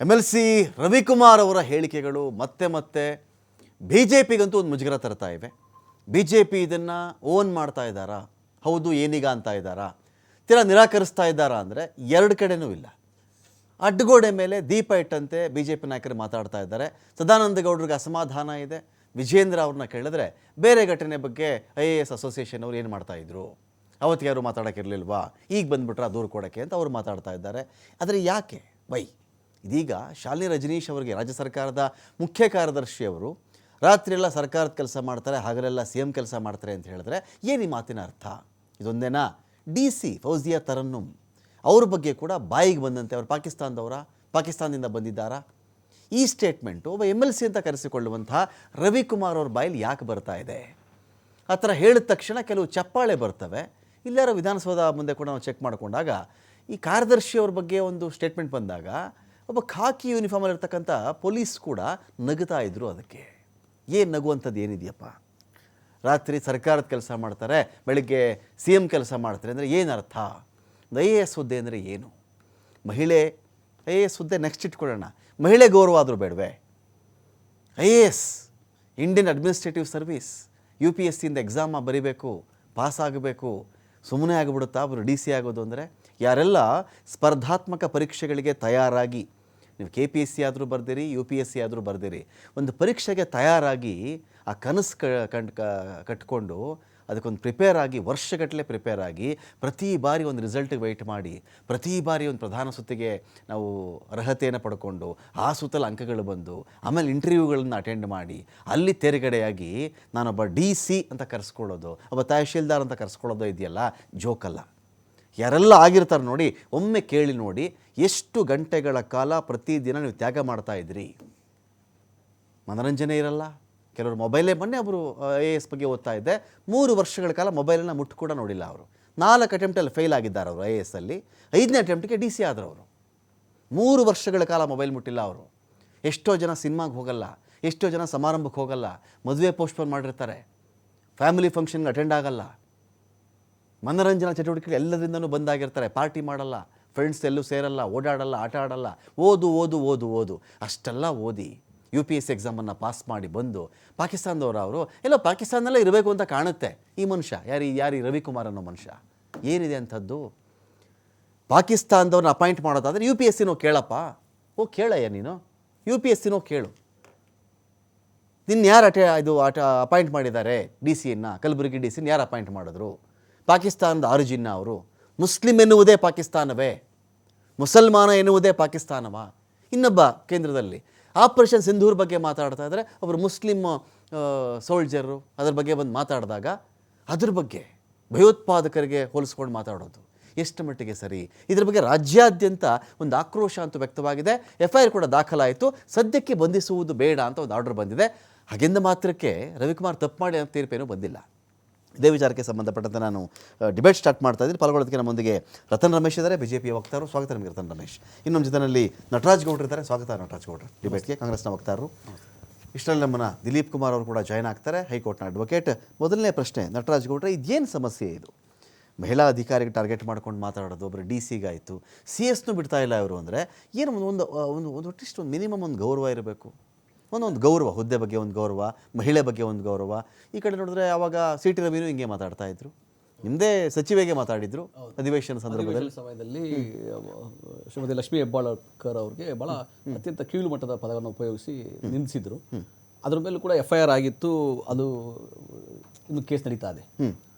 MLC Ravikumar ಅವರ ಹೇಳಿಕೆಗಳು ಮತ್ತೆ ಮತ್ತೆ BJPಗಂತೂ ಒಂದು ಮುಜುಗರ ತರ್ತಾ ಇವೆ. BJP ಇದನ್ನು ಓನ್ ಮಾಡ್ತಾ ಇದ್ದಾರಾ? ಹೌದು ಏನೀಗ ಅಂತ ಇದ್ದಾರಾ? ತೀರಾ ನಿರಾಕರಿಸ್ತಾ ಇದ್ದಾರಾ ಅಂದರೆ ಎರಡು ಕಡೆನೂ ಇಲ್ಲ. ಅಡ್ಡಗೋಡೆ ಮೇಲೆ ದೀಪ ಇಟ್ಟಂತೆ BJP ನಾಯಕರು ಮಾತಾಡ್ತಾ ಇದ್ದಾರೆ. ಸದಾನಂದ ಗೌಡರಿಗೆ ಅಸಮಾಧಾನ ಇದೆ. ವಿಜೇಂದ್ರ ಅವ್ರನ್ನ ಕೇಳಿದ್ರೆ ಬೇರೆ ಘಟನೆ ಬಗ್ಗೆ IAS ಅಸೋಸಿಯೇಷನ್ ಅವ್ರು ಏನು ಮಾಡ್ತಾಯಿದ್ರು, ಅವತ್ತು ಯಾರು ಮಾತಾಡೋಕ್ಕಿರಲಿಲ್ವಾ, ಈಗ ಬಂದುಬಿಟ್ರೆ ದೂರು ಕೊಡೋಕ್ಕೆ ಅಂತ ಅವ್ರು ಮಾತಾಡ್ತಾ ಇದ್ದಾರೆ. ಆದರೆ ಯಾಕೆ ವೈ ಇದೀಗ ಶಾಲಿನಿ ರಜನೀಶ್ ಅವರಿಗೆ ರಾಜ್ಯ ಸರ್ಕಾರದ ಮುಖ್ಯ ಕಾರ್ಯದರ್ಶಿಯವರು ರಾತ್ರಿಯೆಲ್ಲ ಸರ್ಕಾರದ ಕೆಲಸ ಮಾಡ್ತಾರೆ, ಹಗಲೆಲ್ಲ CM ಕೆಲಸ ಮಾಡ್ತಾರೆ ಅಂತ ಹೇಳಿದ್ರೆ ಏನು ಈ ಮಾತಿನ ಅರ್ಥ? ಇದೊಂದೇನಾ? DC ಫೌಜಿಯಾ ತರನ್ನುಮ್ ಅವ್ರ ಬಗ್ಗೆ ಕೂಡ ಬಾಯಿಗೆ ಬಂದಂತೆ ಅವರು ಪಾಕಿಸ್ತಾನದಿಂದ ಬಂದಿದ್ದಾರಾ? ಈ ಸ್ಟೇಟ್ಮೆಂಟು ಒಬ್ಬ MLC ಅಂತ ಕರೆಸಿಕೊಳ್ಳುವಂತಹ ರವಿಕುಮಾರ್ ಅವ್ರ ಬಾಯಲ್ಲಿ ಯಾಕೆ ಬರ್ತಾ ಇದೆ? ಆ ಥರ ಹೇಳಿದ ತಕ್ಷಣ ಕೆಲವು ಚಪ್ಪಾಳೆ ಬರ್ತವೆ. ಇಲ್ಲಾರ ವಿಧಾನಸೌಧ ಮುಂದೆ ಕೂಡ ನಾವು ಚೆಕ್ ಮಾಡಿಕೊಂಡಾಗ ಈ ಕಾರ್ಯದರ್ಶಿಯವ್ರ ಬಗ್ಗೆ ಒಂದು ಸ್ಟೇಟ್ಮೆಂಟ್ ಬಂದಾಗ ಒಬ್ಬ ಖಾಕಿ ಯೂನಿಫಾರ್ಮಲ್ಲಿರ್ತಕ್ಕಂಥ ಪೊಲೀಸ್ ಕೂಡ ನಗುತ್ತಾ ಇದ್ದರು. ಅದಕ್ಕೆ ಏನು ನಗುವಂಥದ್ದು ಏನಿದೆಯಪ್ಪ? ರಾತ್ರಿ ಸರ್ಕಾರದ ಕೆಲಸ ಮಾಡ್ತಾರೆ, ಬೆಳಗ್ಗೆ CM ಕೆಲಸ ಮಾಡ್ತಾರೆ ಅಂದರೆ ಏನು ಅರ್ಥ? IAS ಹುದ್ದೆ ಅಂದರೆ ಏನು? ಮಹಿಳೆ IAS ಹುದ್ದೆ ನೆಕ್ಸ್ಟ್ ಇಟ್ಕೊಳ್ಳೋಣ, ಮಹಿಳೆ ಗೌರವ ಆದರೂ ಬೇಡವೇ? IAS ಇಂಡಿಯನ್ ಅಡ್ಮಿನಿಸ್ಟ್ರೇಟಿವ್ ಸರ್ವೀಸ್, UPSCಯಿಂದ ಎಕ್ಸಾಮ ಬರೀಬೇಕು, ಪಾಸ್ ಆಗಬೇಕು, ಸುಮ್ಮನೆ ಆಗಿಬಿಡುತ್ತಾ ಅವರು DC ಆಗೋದು ಅಂದರೆ? ಯಾರೆಲ್ಲ ಸ್ಪರ್ಧಾತ್ಮಕ ಪರೀಕ್ಷೆಗಳಿಗೆ ತಯಾರಾಗಿ, ನೀವು KPSC ಆದರೂ ಬರ್ದಿರಿ, UPSC ಆದರೂ ಬರ್ದಿರಿ, ಒಂದು ಪರೀಕ್ಷೆಗೆ ತಯಾರಾಗಿ ಆ ಕನಸು ಕಟ್ಕೊಂಡು ಅದಕ್ಕೊಂದು ಪ್ರಿಪೇರ್ ಆಗಿ ವರ್ಷಗಟ್ಟಲೆ ಪ್ರಿಪೇರ್ ಆಗಿ ಪ್ರತಿ ಬಾರಿ ಒಂದು ರಿಸಲ್ಟಿಗೆ ವೆಯ್ಟ್ ಮಾಡಿ ಪ್ರತಿ ಬಾರಿ ಒಂದು ಪ್ರಧಾನ ಸುತ್ತಿಗೆ ನಾವು ಅರ್ಹತೆಯನ್ನು ಪಡ್ಕೊಂಡು ಆ ಸುತ್ತಲ ಅಂಕಗಳು ಬಂದು ಆಮೇಲೆ ಇಂಟರ್ವ್ಯೂಗಳನ್ನು ಅಟೆಂಡ್ ಮಾಡಿ ಅಲ್ಲಿ ತೇರ್ಗಡೆಯಾಗಿ ನಾನೊಬ್ಬ DC ಅಂತ ಕರೆಸ್ಕೊಳ್ಳೋದು, ಒಬ್ಬ ತಹಶೀಲ್ದಾರ್ ಅಂತ ಕರೆಸ್ಕೊಳ್ಳೋದು ಇದೆಯಲ್ಲ, ಜೋಕಲ್ಲ. ಯಾರೆಲ್ಲ ಆಗಿರ್ತಾರೆ ನೋಡಿ, ಒಮ್ಮೆ ಕೇಳಿ ನೋಡಿ, ಎಷ್ಟು ಗಂಟೆಗಳ ಕಾಲ ಪ್ರತಿದಿನ ನೀವು ತ್ಯಾಗ ಮಾಡ್ತಾ ಇದ್ರಿ. ಮನೋರಂಜನೆ ಇರಲ್ಲ, ಕೆಲವರು ಮೊಬೈಲೇ. ಮೊನ್ನೆ ಒಬ್ಬರು IAS ಬಗ್ಗೆ ಓದ್ತಾ ಇದ್ದೆ, 3 ವರ್ಷಗಳ ಕಾಲ ಮೊಬೈಲನ್ನು ಮುಟ್ಟು ಕೂಡ ನೋಡಿಲ್ಲ ಅವರು. 4 ಅಟೆಂಪ್ಟಲ್ಲಿ ಫೇಲ್ ಆಗಿದ್ದಾರೆ ಅವರು IAS ಅಲ್ಲಿ, 5ನೇ ಅಟೆಂಪ್ಟಿಗೆ DC ಆದರು ಅವರು. 3 ವರ್ಷಗಳ ಕಾಲ ಮೊಬೈಲ್ ಮುಟ್ಟಿಲ್ಲ ಅವರು. ಎಷ್ಟೋ ಜನ ಸಿನಿಮಾಗೆ ಹೋಗಲ್ಲ, ಎಷ್ಟೋ ಜನ ಸಮಾರಂಭಕ್ಕೆ ಹೋಗಲ್ಲ, ಮದುವೆ ಪೋಸ್ಟ್ಪೋನ್ ಮಾಡಿರ್ತಾರೆ, ಫ್ಯಾಮಿಲಿ ಫಂಕ್ಷನ್ಗೆ ಅಟೆಂಡ್ ಆಗಲ್ಲ, ಮನೋರಂಜನಾ ಚಟುವಟಿಕೆಗಳು ಎಲ್ಲದರಿಂದನೂ ಬಂದಾಗಿರ್ತಾರೆ, ಪಾರ್ಟಿ ಮಾಡಲ್ಲ, ಫ್ರೆಂಡ್ಸ್ ಎಲ್ಲೂ ಸೇರಲ್ಲ, ಓಡಾಡಲ್ಲ, ಆಟ ಆಡಲ್ಲ, ಓದು ಓದು ಓದು ಓದು ಅಷ್ಟೆಲ್ಲ ಓದಿ UPSC ಎಕ್ಸಾಮನ್ನು ಪಾಸ್ ಮಾಡಿ ಬಂದು ಪಾಕಿಸ್ತಾನದವರು ಎಲ್ಲೋ ಪಾಕಿಸ್ತಾನದಲ್ಲೇ ಇರಬೇಕು ಅಂತ ಕಾಣುತ್ತೆ. ಈ ಮನುಷ್ಯ ಯಾರು ಈ ರವಿಕುಮಾರ್ ಅನ್ನೋ ಮನುಷ್ಯ ಏನಿದೆ ಅಂಥದ್ದು? ಪಾಕಿಸ್ತಾನದವ್ರನ್ನ ಅಪಾಯಿಂಟ್ ಮಾಡೋದಾದರೆ UPSCನೋ ಕೇಳಪ್ಪ, ಕೇಳಯ್ಯ ನೀನು, UPSCನೋ ಕೇಳು. ನಿನ್ನ ಯಾರು ಅಪಾಯಿಂಟ್ ಮಾಡಿದ್ದಾರೆ DCಯನ್ನು? ಕಲಬುರಗಿ DCನ ಯಾರು ಅಪಾಯಿಂಟ್ ಮಾಡಿದ್ರು? ಪಾಕಿಸ್ತಾನದ ಆರಿಜಿನ್ನ ಅವರು? ಮುಸ್ಲಿಂ ಎನ್ನುವುದೇ ಪಾಕಿಸ್ತಾನವೇ? ಮುಸಲ್ಮಾನ ಎನ್ನುವುದೇ ಪಾಕಿಸ್ತಾನವಾ? ಇನ್ನೊಬ್ಬ ಕೇಂದ್ರದಲ್ಲಿ ಆಪರೇಷನ್ ಸಿಂಧೂರ್ ಬಗ್ಗೆ ಮಾತಾಡ್ತಾ ಇದ್ದಾರೆ, ಒಬ್ಬರು ಮುಸ್ಲಿಂ ಸೋಲ್ಜರು ಅದ್ರ ಬಗ್ಗೆ ಬಂದು ಮಾತಾಡಿದಾಗ ಅದ್ರ ಬಗ್ಗೆ ಭಯೋತ್ಪಾದಕರಿಗೆ ಹೋಲಿಸ್ಕೊಂಡು ಮಾತಾಡೋದು ಎಷ್ಟು ಮಟ್ಟಿಗೆ ಸರಿ? ಇದ್ರ ಬಗ್ಗೆ ರಾಜ್ಯಾದ್ಯಂತ ಒಂದು ಆಕ್ರೋಶ ಅಂತೂ ವ್ಯಕ್ತವಾಗಿದೆ. FIR ಕೂಡ ದಾಖಲಾಯಿತು. ಸದ್ಯಕ್ಕೆ ಬಂಧಿಸುವುದು ಬೇಡ ಅಂತ ಒಂದು ಆರ್ಡರ್ ಬಂದಿದೆ. ಹಾಗೆಂದ ಮಾತ್ರಕ್ಕೆ ರವಿಕುಮಾರ್ ತಪ್ಪು ಮಾಡಿ ಅಂತ ತೀರ್ಪೇನೂ ಬಂದಿಲ್ಲ. ಇದೇ ವಿಚಾರಕ್ಕೆ ಸಂಬಂಧಪಟ್ಟಂತೆ ನಾನು ಡಿಬೇಟ್ ಸ್ಟಾರ್ಟ್ ಮಾಡ್ತಾ ಇದ್ದೀನಿ. ಪಾಲ್ಗೊಳ್ಳೋದಕ್ಕೆ ನಮ್ಮೊಂದಿಗೆ ರತನ್ ರಮೇಶ್ ಇದ್ದಾರೆ, BJP ವಕ್ತಾರರು. ಸ್ವಾಗತ ನಿಮಗೆ ರತನ್ ರಮೇಶ್. ಇನ್ನೊಂದು ಜೊತೆಯಲ್ಲಿ ನಟರಾಜ್ ಗೌಡ್ರು ಇದ್ದಾರೆ. ಸ್ವಾಗತ ನಟರಾಜ್ ಗೌಡ್ರು ಡಿಬೇಟ್ಗೆ, ಕಾಂಗ್ರೆಸ್ನ ವಕ್ತಾರರು. ಇಷ್ಟರಲ್ಲಿ ನಮ್ಮನ್ನ ದಿಲೀಪ್ ಕುಮಾರ್ ಅವರು ಕೂಡ ಜಾಯ್ನ್ ಆಗ್ತಾರೆ, ಹೈಕೋರ್ಟ್ನ ಅಡ್ವೊಕೇಟ್. ಮೊದಲನೇ ಪ್ರಶ್ನೆ ನಟರಾಜ್ ಗೌಡ್ರೆ, ಇದೇನು ಸಮಸ್ಯೆ ಇದು? ಮಹಿಳಾ ಅಧಿಕಾರಿಗೆ ಟಾರ್ಗೆಟ್ ಮಾಡ್ಕೊಂಡು ಮಾತಾಡೋದು, ಒಬ್ಬರು DCಗಾಯಿತು, CS ಬಿಡ್ತಾ ಇಲ್ಲ ಇವರು ಅಂದರೆ ಏನು? ಒಂದು ಅಟ್ಲೀಸ್ಟ್ ಒಂದು ಮಿನಿಮಮ್ ಒಂದು ಗೌರವ ಇರಬೇಕು. ಒಂದೊಂದು ಗೌರವ, ಹುದ್ದೆ ಬಗ್ಗೆ ಒಂದು ಗೌರವ, ಮಹಿಳೆ ಬಗ್ಗೆ ಒಂದು ಗೌರವ. ಈ ಕಡೆ ನೋಡಿದ್ರೆ ಆವಾಗ CT ರವಿನೂ ಹಿಂಗೆ ಮಾತಾಡ್ತಾ ಇದ್ರು, ನಿಮ್ಮದೇ ಸಚಿವೆಗೆ ಮಾತಾಡಿದ್ರು ಅಧಿವೇಶನ ಸಮಯದಲ್ಲಿ. ಶ್ರೀಮತಿ ಲಕ್ಷ್ಮೀ ಹೆಬ್ಬಾಳ್ಕರ್ ಅವ್ರಿಗೆ ಭಾಳ ಅತ್ಯಂತ ಕೀಳು ಮಟ್ಟದ ಪದವನ್ನು ಉಪಯೋಗಿಸಿ ನಿಂದಿಸಿದ್ರು. ಅದ್ರ ಮೇಲೂ ಕೂಡ FIR ಆಗಿತ್ತು. ಅದು ಇನ್ನು ಕೇಸ್ ನಡೀತಾ ಇದೆ.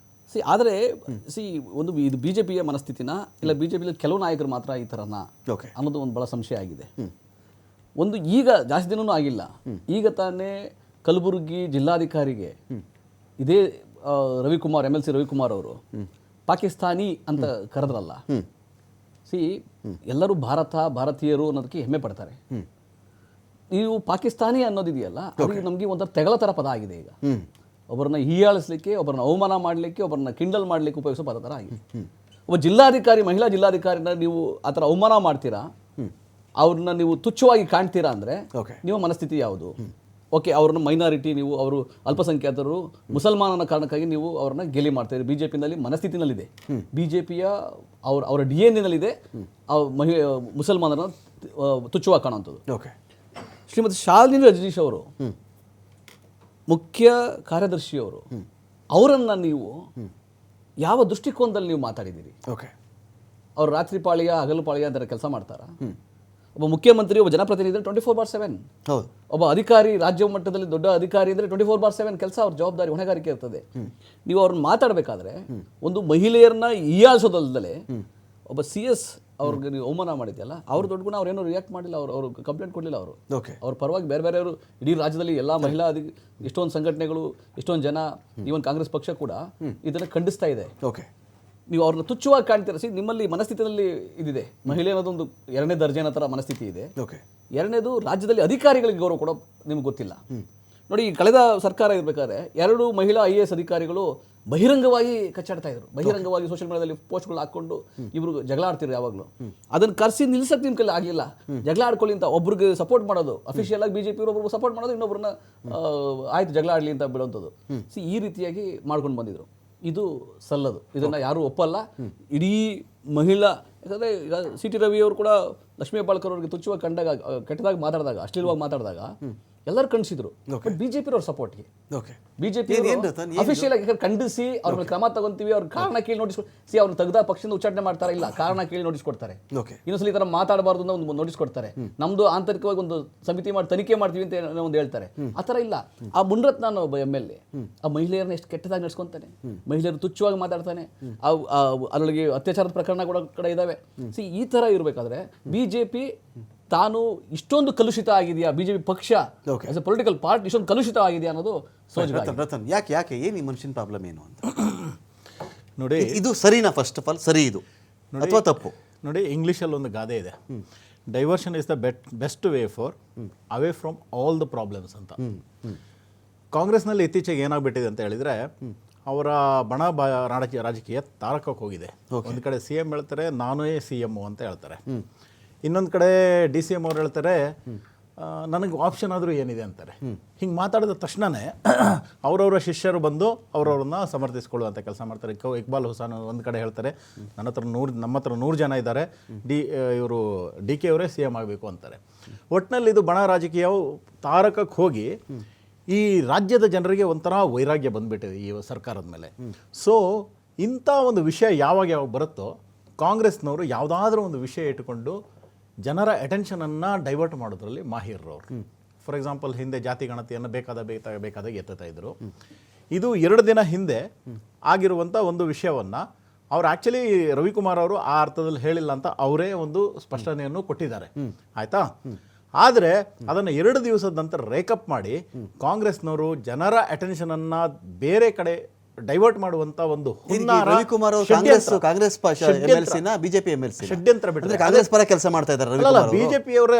ಆದರೆ ಒಂದು ಇದು BJPಯ ಮನಸ್ಥಿತಿನ, ಇಲ್ಲ BJPಯಲ್ಲಿ ಕೆಲವು ನಾಯಕರು ಮಾತ್ರ ಈ ಥರನ ಅನ್ನೋದು ಒಂದು ಭಾಳ ಸಂಶಯ ಆಗಿದೆ. ಒಂದು ಈಗ ಜಾಸ್ತಿ ದಿನವೂ ಆಗಿಲ್ಲ, ಈಗ ತಾನೇ ಕಲಬುರಗಿ ಜಿಲ್ಲಾಧಿಕಾರಿಗೆ ಇದೇ ರವಿಕುಮಾರ್, MLC ರವಿಕುಮಾರ್ ಅವರು ಪಾಕಿಸ್ತಾನಿ ಅಂತ ಕರೆದ್ರಲ್ಲ. ಎಲ್ಲರೂ ಭಾರತೀಯರು ಅನ್ನೋದಕ್ಕೆ ಹೆಮ್ಮೆ ಪಡ್ತಾರೆ. ನೀವು ಪಾಕಿಸ್ತಾನಿ ಅನ್ನೋದಿದೆಯಲ್ಲ, ಅದು ನಮಗೆ ಒಂಥರ ತೆಗಳ ಥರ ಪದ ಆಗಿದೆ. ಈಗ ಒಬ್ಬರನ್ನ ಹೀಯಾಳಿಸ್ಲಿಕ್ಕೆ, ಒಬ್ಬರನ್ನ ಅವಮಾನ ಮಾಡಲಿಕ್ಕೆ, ಒಬ್ಬರನ್ನ ಕಿಂಡಲ್ ಮಾಡಲಿಕ್ಕೆ ಉಪಯೋಗಿಸೋ ಪದ ಥರ ಆಗಿದೆ. ಒಬ್ಬ ಜಿಲ್ಲಾಧಿಕಾರಿ, ಮಹಿಳಾ ಜಿಲ್ಲಾಧಿಕಾರಿನ ನೀವು ಆ ಥರ ಅವಮಾನ ಮಾಡ್ತೀರಾ, ಅವ್ರನ್ನ ನೀವು ತುಚ್ಛವಾಗಿ ಕಾಣ್ತೀರಾ ಅಂದರೆ ನಿಮ್ಮ ಮನಸ್ಥಿತಿ ಯಾವುದು? ಓಕೆ, ಅವ್ರನ್ನ ಮೈನಾರಿಟಿ, ನೀವು ಅವರು ಅಲ್ಪಸಂಖ್ಯಾತರು, ಮುಸಲ್ಮಾನನ ಕಾರಣಕ್ಕಾಗಿ ನೀವು ಅವ್ರನ್ನ ಗೆಲಿ ಮಾಡ್ತಾ ಇದ್ದೀರಿ. BJPನಲ್ಲಿ ಮನಸ್ಥಿತಿನಲ್ಲಿದೆ, BJPಯ ಅವರ DNA ನಲ್ಲಿದೆ ಮುಸಲ್ಮಾನರನ್ನ ತುಚ್ಛವಾಗಿ ಕಾಣುವಂಥದ್ದು. ಓಕೆ. ಶ್ರೀಮತಿ ಶಾಲಿನಿ ರಜನೀಶ್ ಅವರು ಮುಖ್ಯ ಕಾರ್ಯದರ್ಶಿಯವರು, ಅವರನ್ನು ನೀವು ಯಾವ ದೃಷ್ಟಿಕೋನದಲ್ಲಿ ನೀವು ಮಾತಾಡಿದ್ದೀರಿ? ಓಕೆ. ಅವ್ರು ರಾತ್ರಿ ಪಾಳಿಯ ಹಗಲು ಪಾಳಿಯ ಅಂತ ಕೆಲಸ ಮಾಡ್ತಾರಾ? ಒಬ್ಬ ಮುಖ್ಯಮಂತ್ರಿ, ಒಬ್ಬ ಜನಪ್ರತಿನಿಧಿ 24/7. ಹೌದು. ಒಬ್ಬ ಅಧಿಕಾರಿ, ರಾಜ್ಯ ಮಟ್ಟದಲ್ಲಿ ದೊಡ್ಡ ಅಧಿಕಾರಿ ಅಂದರೆ 24/7 ಕೆಲಸ, ಅವ್ರ ಜವಾಬ್ದಾರಿ ಹೊಣೆಗಾರಿಕೆ ಇರ್ತದೆ. ನೀವು ಅವ್ರನ್ನ ಮಾತಾಡಬೇಕಾದ್ರೆ ಒಂದು ಮಹಿಳೆಯರನ್ನ ಹೀಯಾಳಿಸೋದಲ್ಲದೆ ಒಬ್ಬ CS ಅವ್ರಿಗೆ ನೀವು ಅವಮಾನ ಮಾಡಿದ್ಯಲ್ಲ, ಅವ್ರು ದೊಡ್ಡ ಗುಣ, ಅವ್ರೇನೋ ರಿಯಾಕ್ಟ್ ಮಾಡಿಲ್ಲ, ಅವರು ಕಂಪ್ಲೇಂಟ್ ಕೊಡಲಿಲ್ಲ. ಅವರು ಓಕೆ. ಅವ್ರ ಪರವಾಗಿ ಬೇರೆ ಬೇರೆಯವರು ಇಡೀ ರಾಜ್ಯದಲ್ಲಿ ಎಲ್ಲ ಮಹಿಳಾ ಎಷ್ಟೊಂದು ಸಂಘಟನೆಗಳು, ಎಷ್ಟೊಂದು ಜನ, ಈವನ್ ಕಾಂಗ್ರೆಸ್ ಪಕ್ಷ ಕೂಡ ಇದನ್ನು ಖಂಡಿಸ್ತಾ ಇದೆ. ಓಕೆ. ನೀವು ಅವ್ರನ್ನ ತುಚ್ಛವಾಗಿ ಕಾಣ್ತೀರ. ನಿಮ್ಮಲ್ಲಿ ಮನಸ್ಥಿತಿಯಲ್ಲಿ ಇದಿದೆ, ಮಹಿಳೆ ಅನ್ನೋದೊಂದು 2ನೇ ದರ್ಜೆನ ಥರ ಮನಸ್ಥಿತಿ ಇದೆ. ಓಕೆ. 2ನೇದು, ರಾಜ್ಯದಲ್ಲಿ ಅಧಿಕಾರಿಗಳಿಗೆ ಗೌರವ ಕೊಡೋ ನಿಮ್ಗೆ ಗೊತ್ತಿಲ್ಲ. ನೋಡಿ, ಕಳೆದ ಸರ್ಕಾರ ಇರಬೇಕಾದ್ರೆ 2 ಮಹಿಳಾ IAS ಅಧಿಕಾರಿಗಳು ಬಹಿರಂಗವಾಗಿ ಕಚ್ಚಾಡ್ತಾ ಇದ್ರು, ಬಹಿರಂಗವಾಗಿ ಸೋಷಿಯಲ್ ಮೀಡಿಯಾದಲ್ಲಿ ಪೋಸ್ಟ್ಗಳು ಹಾಕೊಂಡು ಇವರು ಜಗಳ ಆಡ್ತಿದ್ರು ಯಾವಾಗಲೂ. ಅದನ್ನು ಕರೆಸಿ ನಿಲ್ಸಕ್ಕೆ ನಿಮ್ಮ ಕೈಲಿ ಆಗಲಿಲ್ಲ. ಜಗಳ ಆಡ್ಕೊಳ್ಳಿ ಅಂತ ಒಬ್ರಿಗೆ ಸಪೋರ್ಟ್ ಮಾಡೋದು, ಅಫಿಷಿಯಲ್ ಆಗಿ BJP ಒಬ್ಬರು ಸಪೋರ್ಟ್ ಮಾಡೋದು, ಇನ್ನೊಬ್ಬರನ್ನ ಆಯ್ತು ಜಗಳ ಆಡಲಿ ಅಂತ ಬಿಡೋಂಥದ್ದು. ಈ ರೀತಿಯಾಗಿ ಮಾಡ್ಕೊಂಡು ಬಂದಿದ್ರು. ಇದು ಸಲ್ಲದು, ಇದನ್ನು ಯಾರೂ ಒಪ್ಪಲ್ಲ. ಇಡೀ ಮಹಿಳಾ, ಯಾಕಂದರೆ ಈಗ CT ರವಿ ಅವರು ಕೂಡ ಲಕ್ಷ್ಮೀ ಹೆಬ್ಬಾಳ್ಕರ್ ಅವ್ರಿಗೆ ತುಚ್ಛವಾಗಿ ಕಂಡಾಗ, ಕೆಟ್ಟದಾಗಿ ಮಾತಾಡಿದಾಗ, ಅಶ್ಲೀಲವಾಗಿ ಮಾತಾಡಿದಾಗ ಎಲ್ಲರೂ ಖಂಡಿಸಿದ್ರು. ಬಟ್ BJP ಅವ್ರ ಸಪೋರ್ಟ್ಗೆ, BJP ಅಫಿಷಿಯಲ್ ಆಗಿ ಖಂಡಿಸಿ ಅವ್ರ ಮೇಲೆ ಕ್ರಮ ತಗೊಂತೀವಿ, ಅವ್ರ ಕಾರಣ ಕೇಳಿ ನೋಟಿಸ್ ಅವ್ರನ್ನ ತೆಗೆದ ಪಕ್ಷದಿಂದ ಉಚ್ಚಾಟನೆ ಮಾಡ್ತಾರೆ, ಇಲ್ಲ ಕಾರಣ ಕೇಳಿ ನೋಟಿಸ್ ಕೊಡ್ತಾರೆ. ಇನ್ನೊಂದ್ಸಲ ಈ ಥರ ಮಾತಾಡಬಾರ್ದು ಅಂತ ಒಂದು ನೋಟಿಸ್ ಕೊಡ್ತಾರೆ. ನಮ್ದು ಆಂತರಿಕವಾಗಿ ಒಂದು ಸಮಿತಿ ಮಾಡಿ ತನಿಖೆ ಮಾಡ್ತೀವಿ ಅಂತ ಒಂದು ಹೇಳ್ತಾರೆ. ಆ ಥರ ಇಲ್ಲ. ಆ ಮುನ್ರತ್ನ ಅನ್ನೋ ಒಬ್ಬ MLA ಆ ಮಹಿಳೆಯರನ್ನ ಎಷ್ಟು ಕೆಟ್ಟದಾಗಿ ನಡೆಸ್ಕೊಂತಾನೆ, ಮಹಿಳೆಯರು ತುಚ್ಛವಾಗಿ ಮಾತಾಡ್ತಾನೆ, ಅದರೊಳಗೆ ಅತ್ಯಾಚಾರದ ಪ್ರಕರಣ ಕೂಡ ಇದಾವೆ. ಈ ಥರ ಇರಬೇಕಾದ್ರೆ BJP ತಾನು ಇಷ್ಟೊಂದು ಕಲುಷಿತ ಆಗಿದೆಯಾ, BJP ಪಕ್ಷ ಆಸ್ ಎ ಪೊಲಿಟಿಕಲ್ ಪಾರ್ಟಿ ಇಷ್ಟೊಂದು ಕಲುಷಿತ ಆಗಿದೆಯಾ ಅನ್ನೋದು ರತನ್, ಯಾಕೆ ಏನು ಈ ಮನುಷ್ಯನ ಪ್ರಾಬ್ಲಮ್ ಏನು ಅಂತ ನೋಡಿ. ಇದು ಸರಿನಾ? ಫಸ್ಟ್ ಆಫ್ ಆಲ್ ಸರಿ ಇದು ಅಥವಾ ತಪ್ಪು? ನೋಡಿ, ಇಂಗ್ಲೀಷಲ್ಲಿ ಒಂದು ಗಾದೆ ಇದೆ, diversion is the best way far away from all the problems ಅಂತ. ಕಾಂಗ್ರೆಸ್ನಲ್ಲಿ ಇತ್ತೀಚೆಗೆ ಏನಾಗ್ಬಿಟ್ಟಿದೆ ಅಂತ ಹೇಳಿದರೆ, ಅವರ ಬಣ ರಾಜಕೀಯ ತಾರಕಕ್ಕೆ ಹೋಗಿದೆ. ಒಂದು ಕಡೆ CM ಹೇಳ್ತಾರೆ ನಾನೇ CM ಅಂತ ಹೇಳ್ತಾರೆ, ಇನ್ನೊಂದು ಕಡೆ DCM ಅವ್ರು ಹೇಳ್ತಾರೆ ನನಗೆ ಆಪ್ಷನ್ ಆದರೂ ಏನಿದೆ ಅಂತಾರೆ. ಹಿಂಗೆ ಮಾತಾಡಿದ ತಕ್ಷಣವೇ ಅವರವರ ಶಿಷ್ಯರು ಬಂದು ಅವರವ್ರನ್ನ ಸಮರ್ಥಿಸ್ಕೊಳ್ಳುವಂಥ ಕೆಲಸ ಮಾಡ್ತಾರೆ. ಇಕ್ಬಾಲ್ ಹುಸಾನ್ ಒಂದು ಕಡೆ ಹೇಳ್ತಾರೆ ನಮ್ಮ ಹತ್ರ 100 ಜನ ಇದ್ದಾರೆ, ಇವರು DK ಅವರೇ CM ಆಗಬೇಕು ಅಂತಾರೆ. ಒಟ್ಟಿನಲ್ಲಿ ಇದು ಬಣ ರಾಜಕೀಯವು ತಾರಕಕ್ಕೆ ಹೋಗಿ ಈ ರಾಜ್ಯದ ಜನರಿಗೆ ಒಂಥರ ವೈರಾಗ್ಯ ಬಂದುಬಿಟ್ಟಿದೆ ಈ ಸರ್ಕಾರದ ಮೇಲೆ. ಸೊ ಇಂಥ ಒಂದು ವಿಷಯ ಯಾವಾಗ ಬರುತ್ತೋ ಕಾಂಗ್ರೆಸ್ನವರು ಯಾವುದಾದ್ರೂ ಒಂದು ವಿಷಯ ಇಟ್ಟುಕೊಂಡು ಜನರ ಅಟೆನ್ಷನನ್ನು ಡೈವರ್ಟ್ ಮಾಡೋದ್ರಲ್ಲಿ ಮಾಹಿರರವರು. ಫಾರ್ ಎಕ್ಸಾಂಪಲ್, ಹಿಂದೆ ಜಾತಿ ಗಣತಿಯನ್ನು ಬೇಕಾದಾಗ ಎತ್ತುತ್ತಾ ಇದ್ರು. ಇದು 2 ದಿನ ಹಿಂದೆ ಆಗಿರುವಂಥ ಒಂದು ವಿಷಯವನ್ನು ಅವ್ರು ಆ್ಯಕ್ಚುಲಿ ರವಿಕುಮಾರ್ ಅವರು ಆ ಅರ್ಥದಲ್ಲಿ ಹೇಳಿಲ್ಲ ಅಂತ ಅವರೇ ಒಂದು ಸ್ಪಷ್ಟನೆಯನ್ನು ಕೊಟ್ಟಿದ್ದಾರೆ, ಆಯಿತಾ. ಆದರೆ ಅದನ್ನು 2 ದಿವಸದ ನಂತರ ರೇಕಪ್ ಮಾಡಿ ಕಾಂಗ್ರೆಸ್ನವರು ಜನರ ಅಟೆನ್ಷನನ್ನು ಬೇರೆ ಕಡೆ ಡೈವರ್ಟ್ ಮಾಡುವಂತ ಒಂದು ರವಿಕುಮಾರ್ ಕಾಂಗ್ರೆಸ್ MLC ನ BJP MLC ಷಡ್ಯಂತ್ರ ಬಿಟ್ಟು ಕಾಂಗ್ರೆಸ್ ಪರ ಕೆಲಸ ಮಾಡ್ತಾ ಇದ್ದಾರೆ. BJP ಅವರೇ